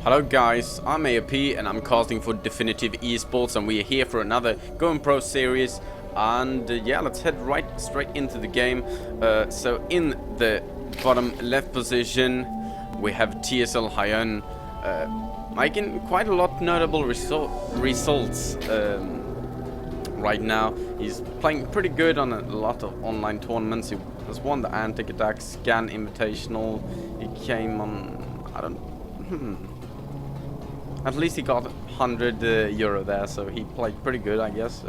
Hello guys, I'm AOP and I'm casting for Definitive Esports, and we are here for another Going Pro series. And yeah, let's head straight into the game. So in the bottom left position we have TSL.Huyn, making quite a lot notable results right now. He's playing pretty good on a lot of online tournaments. He has won the Antic-Attack Scan Invitational. He came on, I don't at least he got 100 euro there, so he played pretty good, I guess.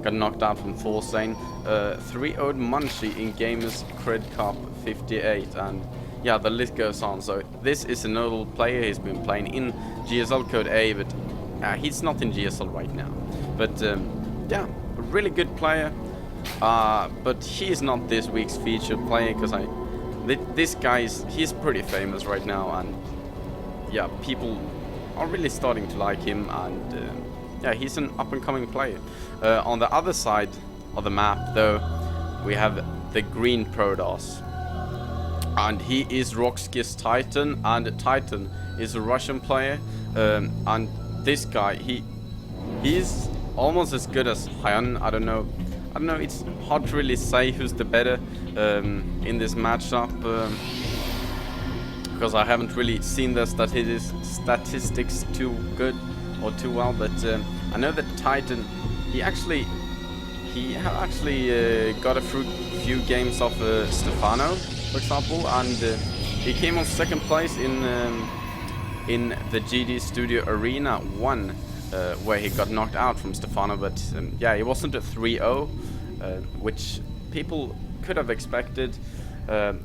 Got knocked out from Thorstein. 3-0'd Munchie in Gamers Cred Cup 58, and yeah, the list goes on. So this is a notable player. He's been playing in GSL Code A, but he's not in GSL right now. But yeah, a really good player. But he's not this week's featured player, because this guy he's pretty famous right now, and yeah, people are really starting to like him, and yeah, he's an up-and-coming player. On the other side of the map, though, we have the green Protoss, and he is Roxkis.Titan, and Titan is a Russian player. And this guy, he's almost as good as Huyn. I don't know. It's hard to really say who's the better in this matchup. Because I haven't really seen the statistics too good or too well, but I know that Titan, he actually got a few games off Stefano, for example, and he came on second place in the GD Studio Arena 1, where he got knocked out from Stefano, but yeah, it wasn't a 3-0, which people could have expected.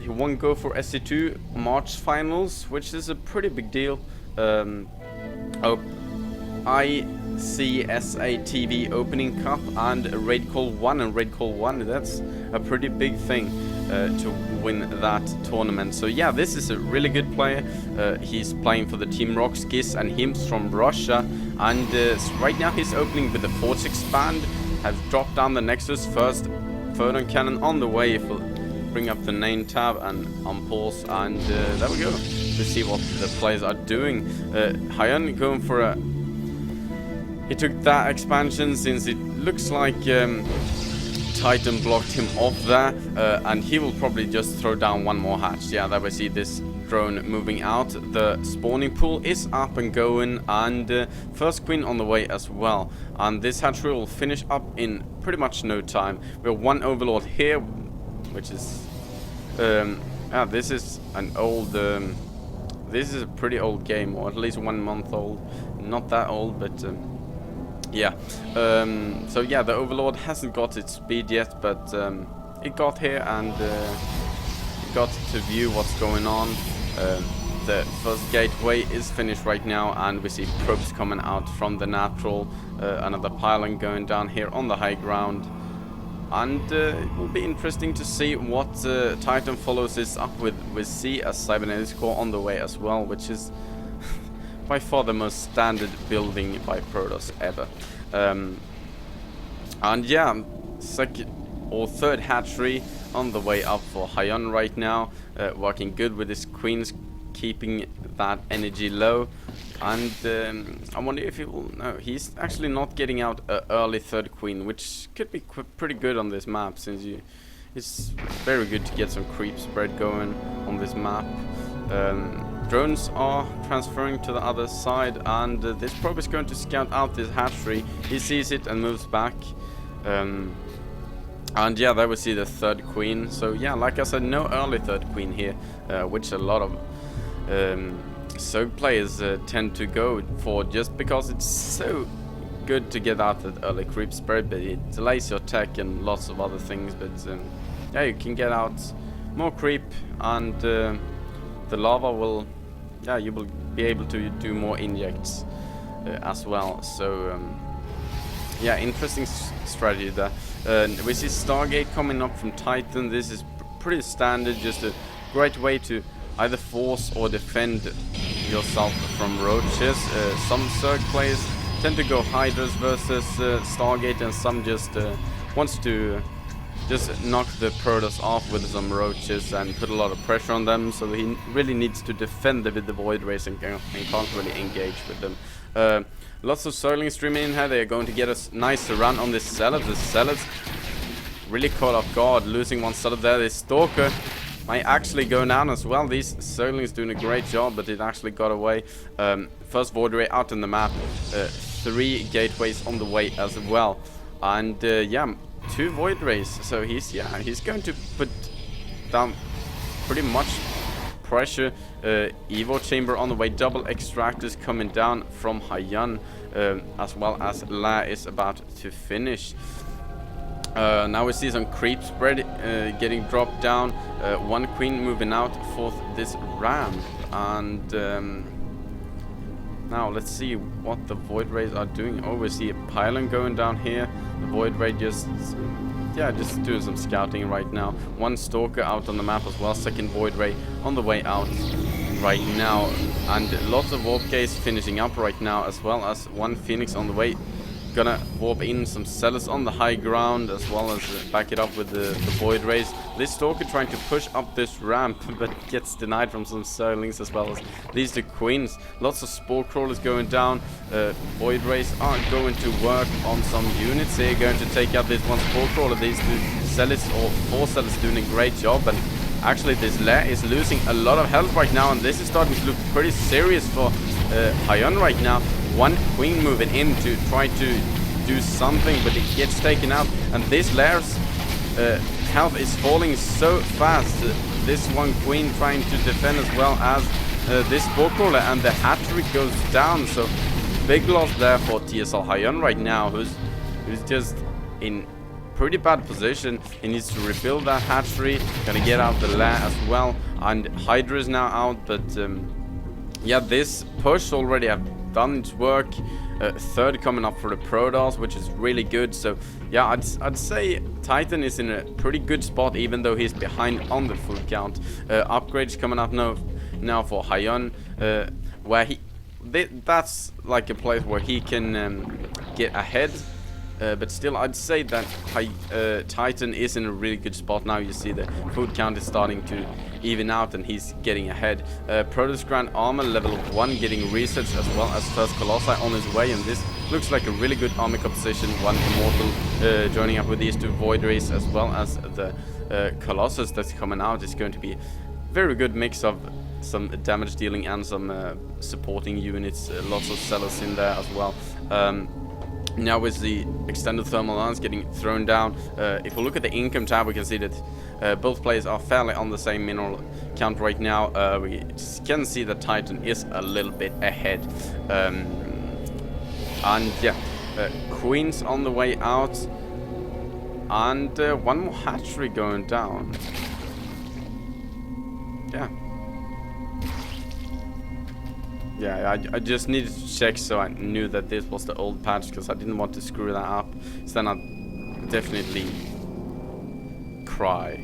He won Go for SC2 March finals, which is a pretty big deal. ICSA TV Opening Cup and Radical One, that's a pretty big thing to win that tournament. So yeah, this is a really good player. He's playing for the team Roxkis, and he's from Russia, and right now he's opening with the Force Expand. Have dropped down the Nexus first photon cannon on the way. If bring up the name tab and unpause, and there we go, to see what the players are doing. Huyn going for a... He took that expansion, since it looks like Titan blocked him off there, and he will probably just throw down one more hatch. Yeah, there we see this drone moving out. The spawning pool is up and going, and first queen on the way as well. And this hatchery will finish up in pretty much no time. We have one overlord here, which is this is an old this is a pretty old game, or at least 1 month old, not that old, but yeah. So yeah, the overlord hasn't got its speed yet, but it got here, and it got to view what's going on. The first gateway is finished right now, and we see probes coming out from the natural, another pylon going down here on the high ground. And it will be interesting to see what Titan follows this up with CS Cybernetics Core on the way as well, which is by far the most standard building by Protoss ever. And yeah, second or third hatchery on the way up for Huyn right now, working good with his queens, keeping that energy low. And I wonder if he will... No, he's actually not getting out an early third queen, which could be pretty good on this map, since it's very good to get some creep spread going on this map. Drones are transferring to the other side, and this probe is going to scout out this hatchery. He sees it and moves back. And yeah, there we see the third queen. So yeah, like I said, no early third queen here, which a lot of so players tend to go for, just because it's so good to get out that early creep spread, but it delays your tech and lots of other things. But yeah, you can get out more creep, and the lava will, yeah, you will be able to do more injects as well. So yeah, interesting strategy there. We see Stargate coming up from Titan. This is pretty standard, just a great way to either force or defend yourself from roaches. Some Zerg players tend to go Hydras versus Stargate, and some just wants to just knock the Protoss off with some roaches and put a lot of pressure on them, so he really needs to defend with the Void Rays and can't really engage with them. Lots of Zerglings streaming in here. They're going to get a nice run on this Zealot. The Zealot's really caught off guard, losing one Zealot there. This Stalker might actually go down as well. These Zerglings doing a great job, but it actually got away. First Void Ray out on the map. 3 gateways on the way as well. And yeah, 2 Void Rays. So he's going to put down pretty much pressure. Evo Chamber on the way. Double Extractors coming down from Huyn, as well as La is about to finish. Now we see some creep spread getting dropped down. 1 queen moving out for this ramp. And now let's see what the Void Rays are doing. Oh, we see a pylon going down here. The Void Ray just doing some scouting right now. 1 Stalker out on the map as well. 2nd Void Ray on the way out right now. And lots of Warp Gates finishing up right now, as well as 1 Phoenix on the way. Gonna warp in some Zealots on the high ground, as well as back it up with the Void Rays. This Stalker trying to push up this ramp, but gets denied from some Zerglings, as well as these 2 Queens. Lots of Spore Crawlers going down. Void Rays are going to work on some units here, going to take out this 1 Spore Crawler. These 2 Zealots, or 4 Zealots, doing a great job. And actually this Lair is losing a lot of health right now, and this is starting to look pretty serious for Huyn right now. 1 queen moving in to try to do something, but it gets taken out. And this Lair's health is falling so fast. This 1 queen trying to defend, as well as this Spore Crawler, and the hatchery goes down. So big loss there for TSL.Huyn right now, who's just in pretty bad position. He needs to rebuild that hatchery. Gonna get out the Lair as well, and Hydra is now out. But yeah, this push already have done its work. 3rd coming up for the Protoss, which is really good. So yeah, I'd say Titan is in a pretty good spot, even though he's behind on the food count. Upgrades coming up now for Huyn, where that's like a place where he can get ahead. But still, I'd say that Titan is in a really good spot now. You see the food count is starting to even out, and he's getting ahead. Protoss Grand Armor level 1 getting researched, as well as first Colossi on his way, and this looks like a really good army composition. 1 Immortal joining up with these 2 Void Rays, as well as the Colossus that's coming out. Is going to be a very good mix of some damage dealing and some supporting units. Lots of Zealots in there as well. Now with the extended thermal lance getting thrown down, if we look at the income tab, we can see that both players are fairly on the same mineral count right now. We can see that Titan is a little bit ahead. And yeah, Queens on the way out, and 1 more hatchery going down. Yeah, I just needed to check so I knew that this was the old patch, because I didn't want to screw that up. So then I'd definitely cry.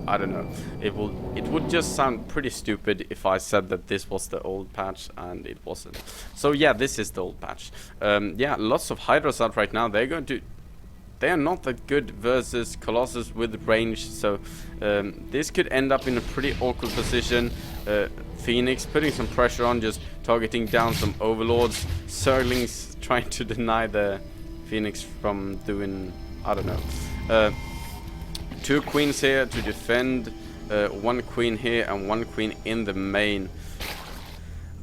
I don't know. It would just sound pretty stupid if I said that this was the old patch and it wasn't. So yeah, this is the old patch. Yeah, lots of Hydras out right now. They are not that good versus Colossus with range, so this could end up in a pretty awkward position. Phoenix putting some pressure on, just targeting down some Overlords. Zerglings trying to deny the Phoenix from doing, I don't know. 2 queens here to defend, 1 queen here and 1 queen in the main.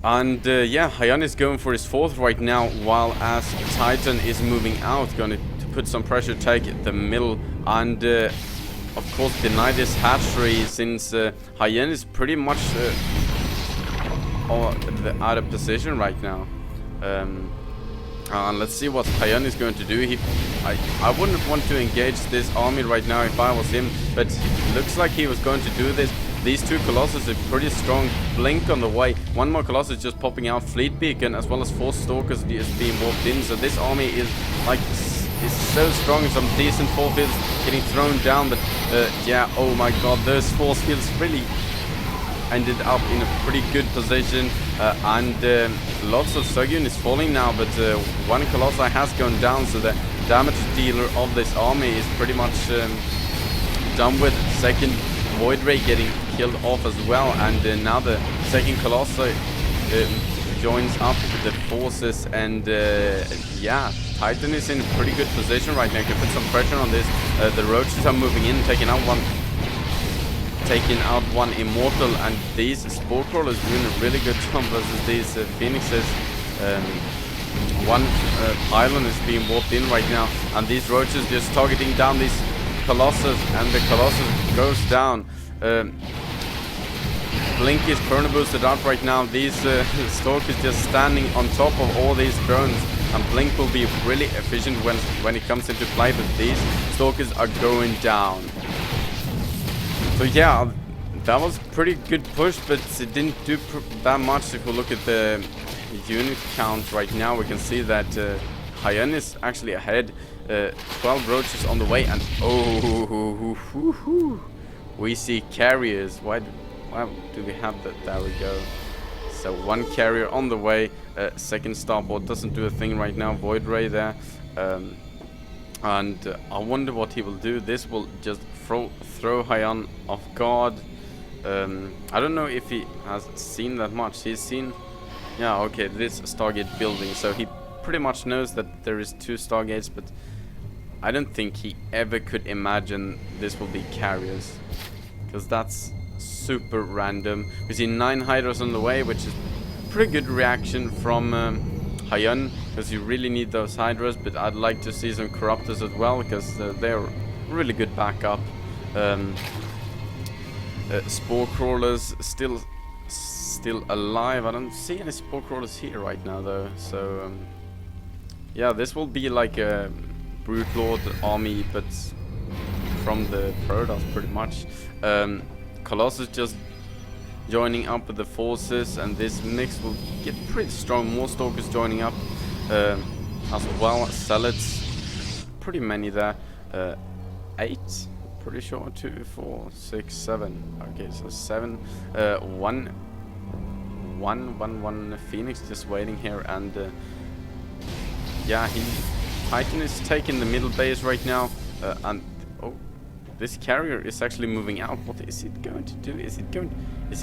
And yeah, Huyn is going for his 4th right now, while as Titan is moving out, going to put some pressure, take the middle, and of course deny this hatchery, since Huyn is pretty much out of position right now. And let's see what Huyn is going to do. I wouldn't want to engage this army right now if I was him, but it looks like he was going to do this. These 2 Colossus are pretty strong. Blink on the way. 1 more Colossus just popping out. Fleet Beacon, as well as 4 Stalkers is being warped in. So this army is like is so strong. Some decent force fields getting thrown down, but yeah, oh my god, those force fields really ended up in a pretty good position, and lots of Zerg units falling now, but 1 Colossi has gone down, so the damage dealer of this army is pretty much done with. Second Void Ray getting killed off as well, and now the second Colossus joins up with the forces, and yeah, Titan is in a pretty good position right now. Can put some pressure on this. The roaches are moving in, taking out one Immortal, and these Spore Crawlers doing a really good job versus these Phoenixes. One pylon is being warped in right now, and these roaches just targeting down these Colossus, and the Colossus goes down. Blink is chrono boosted out right now. These Stalkers just standing on top of all these drones, and Blink will be really efficient when it comes into play, but these Stalkers are going down. So yeah, that was pretty good push, but it didn't do that much. If we look at the unit count right now, we can see that Huyn is actually ahead. 12 roaches on the way, and we see carriers. Why do we have that? There we go. So one carrier on the way. Second starboard doesn't do a thing right now. Void Ray there, and I wonder what he will do. This will just throw Huyn off guard. I don't know if he has seen that much. He's seen, yeah, okay, this Stargate building, so he pretty much knows that there is 2 Stargates, but I don't think he ever could imagine this will be carriers, because that's super random. We see 9 Hydras on the way, which is pretty good reaction from Huyn, because you really need those Hydras, but I'd like to see some Corruptors as well, because they're really good backup. Spore Crawlers still alive. I don't see any Spore Crawlers here right now though, so yeah, this will be like a Brute Lord army, but from the Protoss pretty much. Colossus just joining up with the forces, and this mix will get pretty strong. More Stalkers joining up as well. Zealots, pretty many there. 8, pretty sure. 2, 4, 6, 7. Okay, so 7. One Phoenix just waiting here, and yeah, Titan is taking the middle base right now, and oh, this carrier is actually moving out. What is it going to do? Is he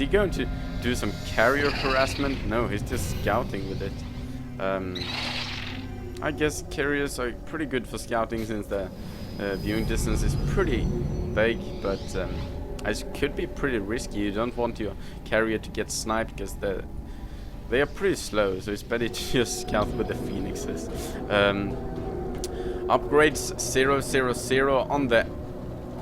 going to do some carrier harassment? No, he's just scouting with it. I guess carriers are pretty good for scouting, since the viewing distance is pretty vague, but it could be pretty risky. You don't want your carrier to get sniped, because they are pretty slow, so it's better to just scout with the Phoenixes. Upgrades 000 on the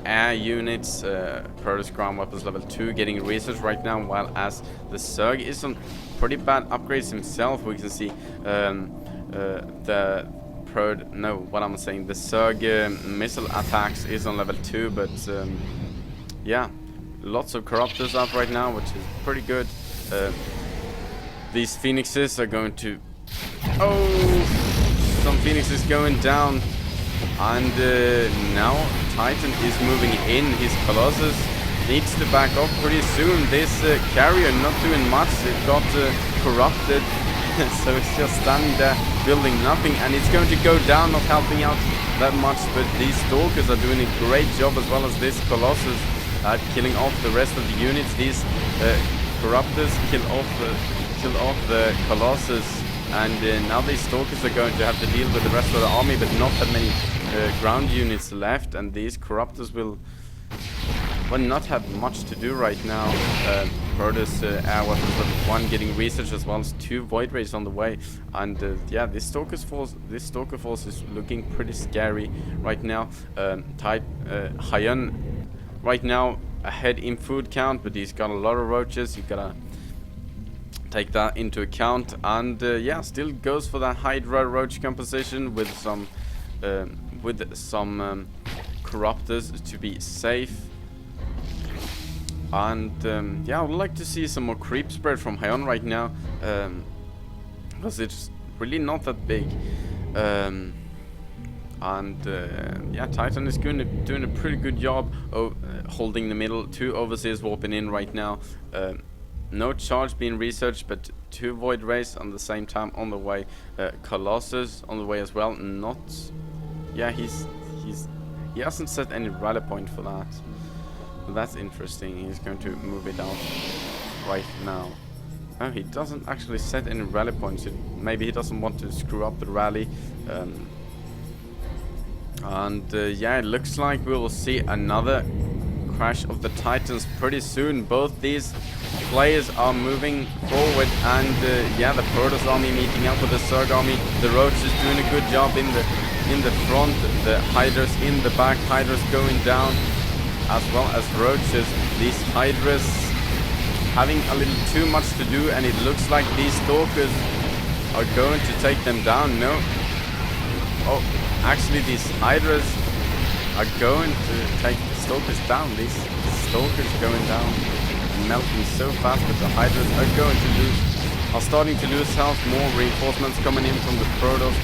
air units. Protoss ground weapons level 2 getting research right now, while as the Zerg is on pretty bad upgrades himself. We can see the Zerg missile attacks is on level 2, but yeah, lots of Corruptors up right now, which is pretty good. These Phoenixes are going to... Oh! Some Phoenixes going down. And now Titan is moving in. His Colossus needs to back off pretty soon. This carrier not doing much. It got corrupted. So it's just standing there building nothing. And it's going to go down, not helping out that much. But these Stalkers are doing a great job, as well as this Colossus at killing off the rest of the units. These Corruptors kill off the Colossus, and now these Stalkers are going to have to deal with the rest of the army, but not that many ground units left, and these Corruptors will not have much to do right now. Protoss air weapons level 1 getting research, as well as 2 Void Rays on the way, and yeah, this Stalker force is looking pretty scary right now. Huyn right now ahead in food count, but he's got a lot of roaches. You gotta take that into account, and yeah, still goes for that Hydra roach composition with some Corruptors to be safe. And yeah, I would like to see some more creep spread from Huyn right now, because it's really not that big. Yeah, Titan is doing a pretty good job of holding the middle. 2 Overseers warping in right now. No charge being researched, but 2 Void Rays on the same time on the way. Colossus on the way as well. Yeah, he's He hasn't set any rally point for that. But that's interesting. He's going to move it out right now. No, he doesn't actually set any rally points. Maybe he doesn't want to screw up the rally. Yeah, it looks like we will see another crash of the Titans pretty soon. Both these players are moving forward, and yeah, the Protoss army meeting up with the Zerg army. The Roach is doing a good job in the front. The Hydras in the back. Hydras going down as well as Roaches. These Hydras having a little too much to do, and it looks like these Stalkers are going to take them down. No. Oh, actually these Hydras are going to take the Stalkers down. These Stalkers going down, melting so fast, but the Hydras are starting to lose health. More reinforcements coming in from the Protoss.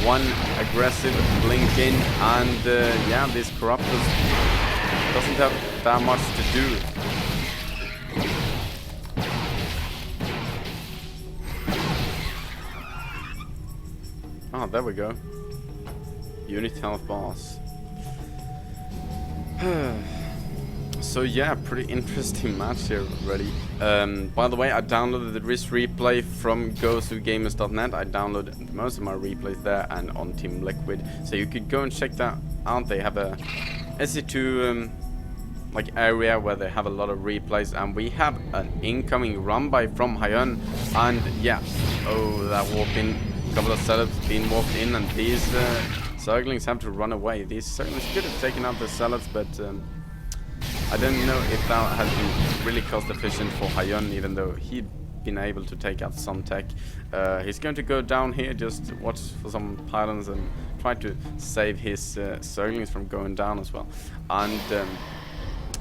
One aggressive blink in, and yeah, this Corruptors doesn't have that much to do. Oh, there we go. Unit health bars. So yeah, pretty interesting match here already. By the way, I downloaded the RIS replay from GoToGamers.net. I downloaded most of my replays there and on Team Liquid, so you could go and check that out. They have a SC2 like area where they have a lot of replays, and we have an incoming run by from HyUn, and yeah, oh, that warp in, a couple of setups being warped in, and these Zerglings have to run away. These Zerglings could have taken out the Zealots, but I don't know if that has been really cost efficient for HyUn, even though he'd been able to take out some tech. He's going to go down here, just watch for some pylons and try to save his Zerglings from going down as well. And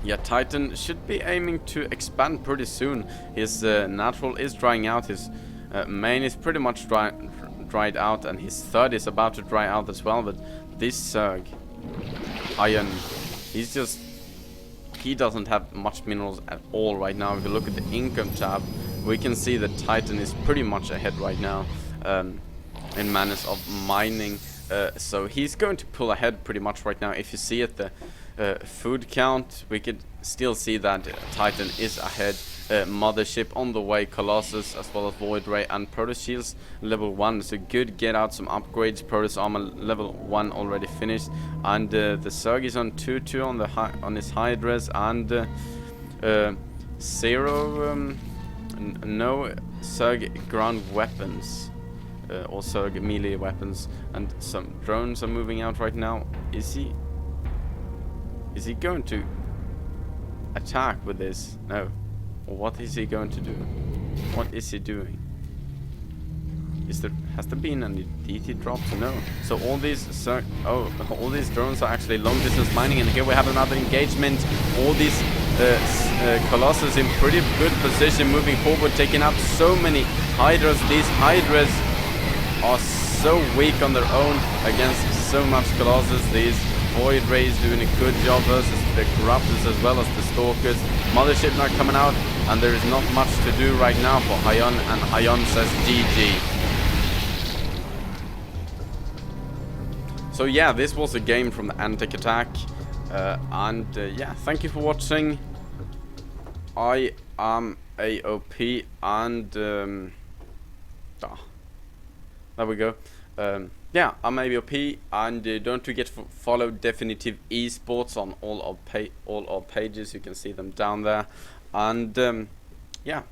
yeah, Titan should be aiming to expand pretty soon. His natural is drying out, his main is pretty much dried out, and his third is about to dry out as well. But this Zerg, HyUn, he doesn't have much minerals at all right now. If you look at the income tab, we can see that Titan is pretty much ahead right now in manners of mining. So he's going to pull ahead pretty much right now. If you see at the food count, we could still see that Titan is ahead. Mothership on the way, Colossus as well as Void Ray and Protoss Shields level 1, so good, get out some upgrades. Protoss Armor level 1 already finished, and the Zerg is on 2-2 on his Hydras, and no Zerg ground weapons or Zerg melee weapons, and some drones are moving out right now. Is he going to attack with this? No. What is he going to do? What is he doing? Has there been any DT drops? No. So all these all these drones are actually long distance mining, and here we have another engagement. All these Colossus in pretty good position, moving forward, taking out so many Hydras. These Hydras are so weak on their own against so much Colossus. These Void Rays doing a good job versus the Corruptors as well as the Stalkers. Mothership not coming out, and there is not much to do right now for HyUn, and HyUn says GG. So yeah, this was a game from the Antec attack, and yeah, thank you for watching. I am AOP, and there we go. Yeah, I'm AOP, and don't forget to follow Definitive Esports on all our pages. You can see them down there, and yeah,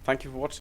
thank you for watching.